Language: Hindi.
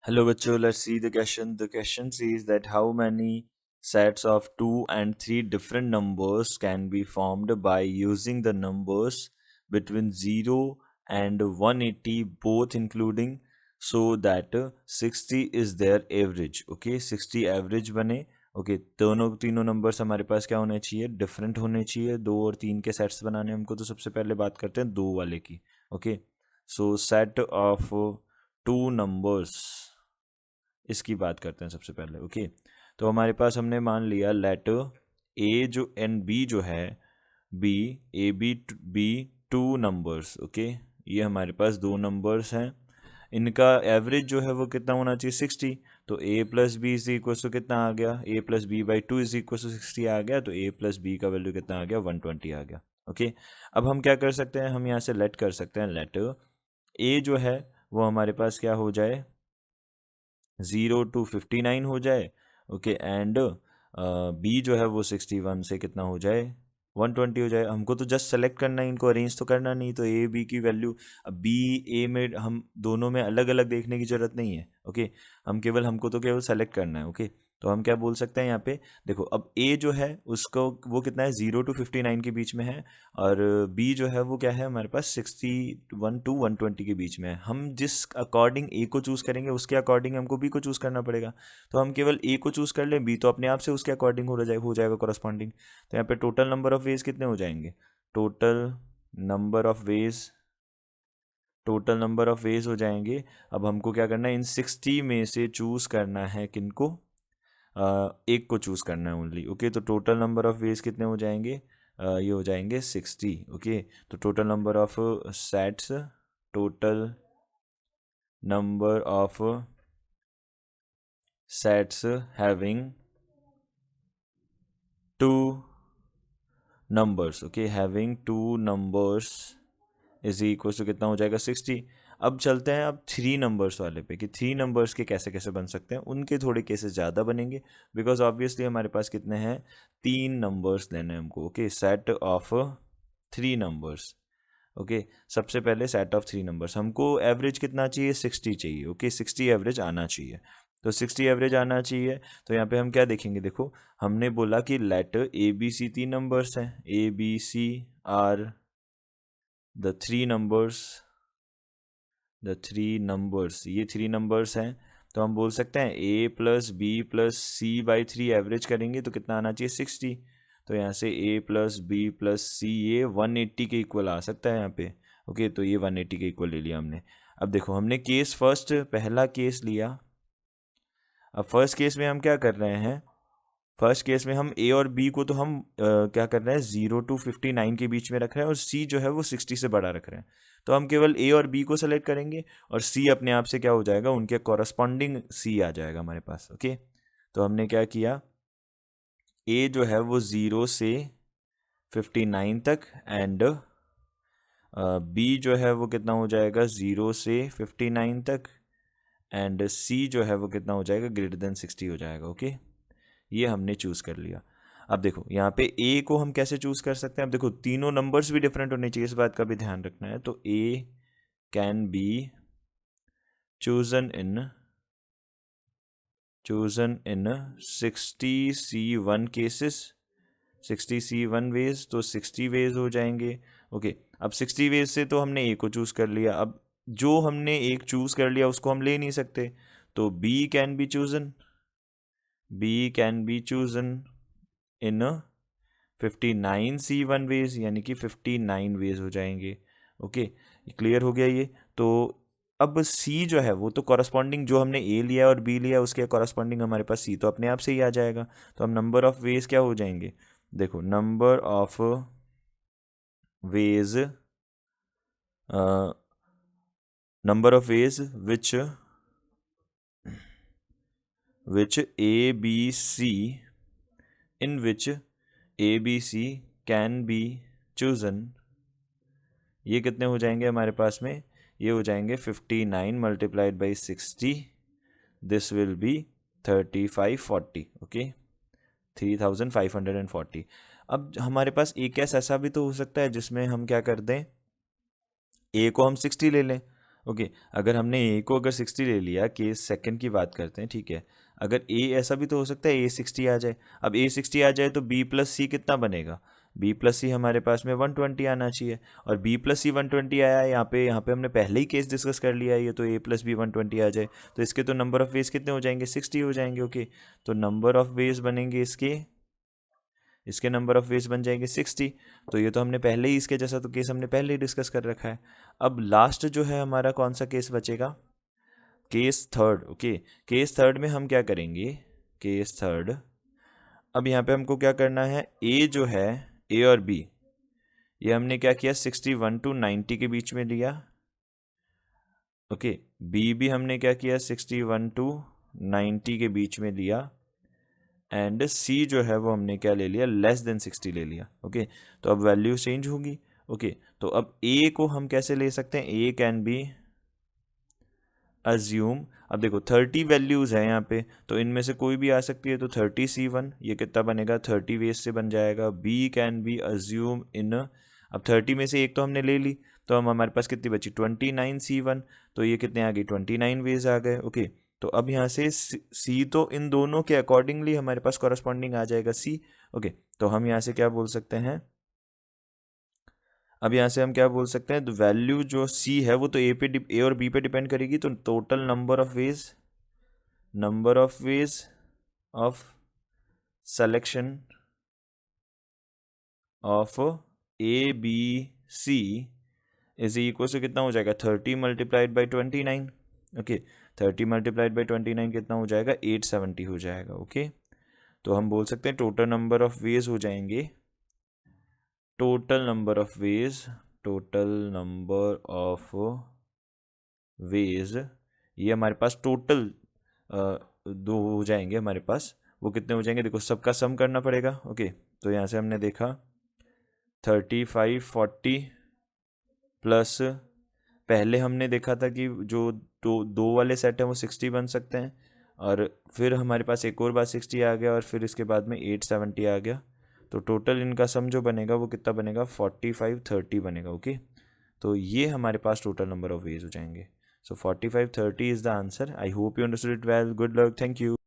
Hello, bachcho. Let's see the question. The question says that how many sets of 2 and 3 different numbers can be formed by using the numbers between 0 and 180 both including so that 60 is their average. Okay, 60 average बने. ओके दोनों तीनों नंबर्स हमारे पास क्या होने चाहिए, डिफरेंट होने चाहिए. 2 और 3 के सेट्स बनाने हमको, तो सबसे पहले बात करते हैं 2 वाले की. Okay, so set of 2 numbers, इसकी बात करते हैं सबसे पहले. ओके, तो हमारे पास हमने मान लिया लेट ए जो एंड बी जो है, B A B two numbers. Okay, ये हमारे पास दो नंबर्स हैं. इनका एवरेज जो है वो कितना होना चाहिए, 60. तो A plus B is equal to कितना आ गया, A plus B by two is equal to 60 आ गया. तो ए प्लस बी का वैल्यू कितना आ गया, 120 आ गया. ओके, अब हम क्या कर सकते हैं, हम यहाँ से लेट कर सकते हैं लेट ए जो है वो हमारे पास क्या हो जाए, 0 to 59 हो जाए. ओके, एंड बी जो है वो 61 से कितना हो जाए, 120 हो जाए. हमको तो जस्ट सेलेक्ट करना है, इनको अरेंज तो करना नहीं. तो ए बी की वैल्यू, अब बी ए में हम दोनों में अलग अलग देखने की ज़रूरत नहीं है. ओके, हमको तो केवल सेलेक्ट करना है. ओके, तो हम क्या बोल सकते हैं यहाँ पे, देखो अब ए जो है उसको वो कितना है, 0 to 59 के बीच में है. और बी जो है वो क्या है हमारे पास, 61 to 120 के बीच में है. हम जिस अकॉर्डिंग ए को चूज़ करेंगे उसके अकॉर्डिंग हमको बी को चूज़ करना पड़ेगा. तो हम केवल ए को चूज़ कर लें, बी तो अपने आप से उसके अकॉर्डिंग हो जाएगा कॉरस्पॉन्डिंग. तो यहाँ पे टोटल नंबर ऑफ वेज कितने हो जाएंगे, total number of veg total number of veg हो जाएंगे. अब हमको क्या करना है, इन 60 में से चूज़ करना है किनको, एक को चूज़ करना है ओनली. ओके, तो टोटल नंबर ऑफ वेज कितने हो जाएंगे, ये हो जाएंगे 60. ओके, तो total number of sets, total number of sets having two numbers. Okay, having two numbers is equal to कितना हो जाएगा, 60. अब चलते हैं अब 3 नंबर्स वाले पे, कि 3 नंबर्स के कैसे कैसे बन सकते हैं. उनके थोड़े केसेस ज़्यादा बनेंगे, बिकॉज ऑब्वियसली हमारे पास कितने हैं, 3 नंबर्स लेने हैं हमको. Okay, set of 3 numbers. Okay, सबसे पहले सेट ऑफ 3 नंबर्स, हमको एवरेज कितना चाहिए, 60 चाहिए. ओके, 60 एवरेज आना चाहिए. तो 60 एवरेज आना चाहिए. तो यहाँ पे हम क्या देखेंगे, देखो हमने बोला कि let A B C 3 numbers हैं, A B C are the three numbers, ये 3 नंबर्स हैं. तो हम बोल सकते हैं A plus B plus C by 3 average करेंगे तो कितना आना चाहिए, 60. तो यहाँ से A plus B plus C ये 180 के इक्वल आ सकता है यहाँ पे. ओके, तो ये 180 के इक्वल ले लिया हमने. अब देखो हमने केस फर्स्ट पहला केस लिया. अब फर्स्ट केस में हम क्या कर रहे हैं, फर्स्ट केस में हम ए और बी को तो हम क्या कर रहे हैं, 0 to 59 के बीच में रख रहे हैं, और सी जो है वो 60 से बड़ा रख रहे हैं. तो हम केवल ए और बी को सेलेक्ट करेंगे और सी अपने आप से क्या हो जाएगा, उनके कॉरस्पॉन्डिंग सी आ जाएगा हमारे पास. ओके, तो हमने क्या किया, ए जो है वो 0 से 59 तक, एंड बी जो है वो कितना हो जाएगा, 0 से 59 तक, एंड सी जो है वो कितना हो जाएगा, ग्रेटर देन 60 हो जाएगा. ओके, ये हमने चूज़ कर लिया. अब देखो यहाँ पे ए को हम कैसे चूज़ कर सकते हैं. अब देखो तीनों नंबर्स भी डिफरेंट होने चाहिए, इस बात का भी ध्यान रखना है. तो A can be chosen in 60C1 cases, 60C1 ways, तो 60 वेज हो जाएंगे. ओके, अब 60 वेज से तो हमने ए को चूज़ कर लिया. अब जो हमने एक चूज़ कर लिया उसको हम ले नहीं सकते. तो B can be chosen in 59C1 ways, यानी कि 59 वेज हो जाएंगे. ओके, क्लियर हो गया ये. तो अब सी जो है वो तो कॉरस्पॉन्डिंग, जो हमने ए लिया और बी लिया उसके कॉरस्पॉन्डिंग हमारे पास सी तो अपने आप से ही आ जाएगा. तो हम नंबर ऑफ वेज क्या हो जाएंगे, देखो number of ways which A B C in which A B C can be chosen, ये कितने हो जाएंगे हमारे पास में, ये हो जाएंगे 59 multiplied by 60, this will be 3540. Okay, 3540. अब हमारे पास एक केस ऐसा भी तो हो सकता है जिसमें हम क्या कर दें, ए को हम 60 ले लें. ओके, अगर हमने ए को अगर 60 ले लिया, केस सेकंड की बात करते हैं, ठीक है। अगर ए ऐसा भी तो हो सकता है ए 60 आ जाए। अब ए 60 आ जाए तो बी प्लस सी कितना बनेगा? बी प्लस सी हमारे पास में 120 आना चाहिए, और बी प्लस सी 120 आया है। यहाँ पे हमने पहले ही केस डिस्कस कर लिया है, ये तो ए प्लस बी 120 आ जाए तो इसके तो नंबर ऑफ वेज कितने हो जाएंगे? 60 हो जाएंगे। ओके, तो नंबर ऑफ वेज बनेंगे इसके नंबर ऑफ वेज बन जाएंगे 60। तो ये तो हमने पहले ही इसके जैसा तो केस हमने पहले ही डिस्कस कर रखा है। अब लास्ट जो है हमारा कौन सा केस बचेगा? Case third. Okay, case third में हम क्या करेंगे? केस थर्ड, अब यहाँ पे हमको क्या करना है? ए जो है, ए और बी, ये हमने क्या किया? 61 टू 90 के बीच में लिया। ओके, बी भी हमने क्या किया? 61 टू 90 के बीच में लिया। एंड सी जो है वो हमने क्या ले लिया? लेस देन 60 ले लिया। ओके, तो अब वैल्यू चेंज होगी। ओके, तो अब ए को हम कैसे ले सकते हैं? ए कैन बी अज्यूम, अब देखो 30 वैल्यूज है यहाँ पे, तो इनमें से कोई भी आ सकती है, तो 30C1 ये कितना बनेगा? 30 वेज से बन जाएगा। बी कैन बी अज्यूम इन, अब 30 में से एक तो हमने ले ली, तो हम हमारे पास कितनी बची? 29C1, तो ये कितने आ गई? 29 वेज आ गए। ओके, तो अब यहाँ से सी तो इन दोनों के अकॉर्डिंगली हमारे पास कॉरस्पॉन्डिंग आ जाएगा सी। ओके, तो हम यहाँ से क्या बोल सकते हैं? अब यहाँ से हम क्या बोल सकते हैं? वैल्यू जो सी है वो तो ए और बी पे डिपेंड करेगी, तो total number of ways of selection of A B C is equal to कितना हो जाएगा? 30 multiplied by 29। Okay, 30 multiplied by 29 कितना हो जाएगा? 870 हो जाएगा। ओके, तो हम बोल सकते हैं टोटल नंबर ऑफ वेज हो जाएंगे, total number of veg, total number of veg, ये हमारे पास टोटल दो हो जाएंगे हमारे पास। वो कितने हो जाएंगे? देखो सबका सम करना पड़ेगा। ओके, तो यहाँ से हमने देखा 35 40 प्लस, पहले हमने देखा था कि जो दो वाले सेट हैं वो 60 बन सकते हैं, और फिर हमारे पास एक और बार 60 आ गया, और फिर इसके बाद में 870 आ गया। तो टोटल इनका सम जो बनेगा वो कितना बनेगा? 45 30 बनेगा। ओके, तो ये हमारे पास टोटल नंबर ऑफ वेज हो जाएंगे। सो 45 30 is the answer. I hope you understood it well. Good luck, thank you.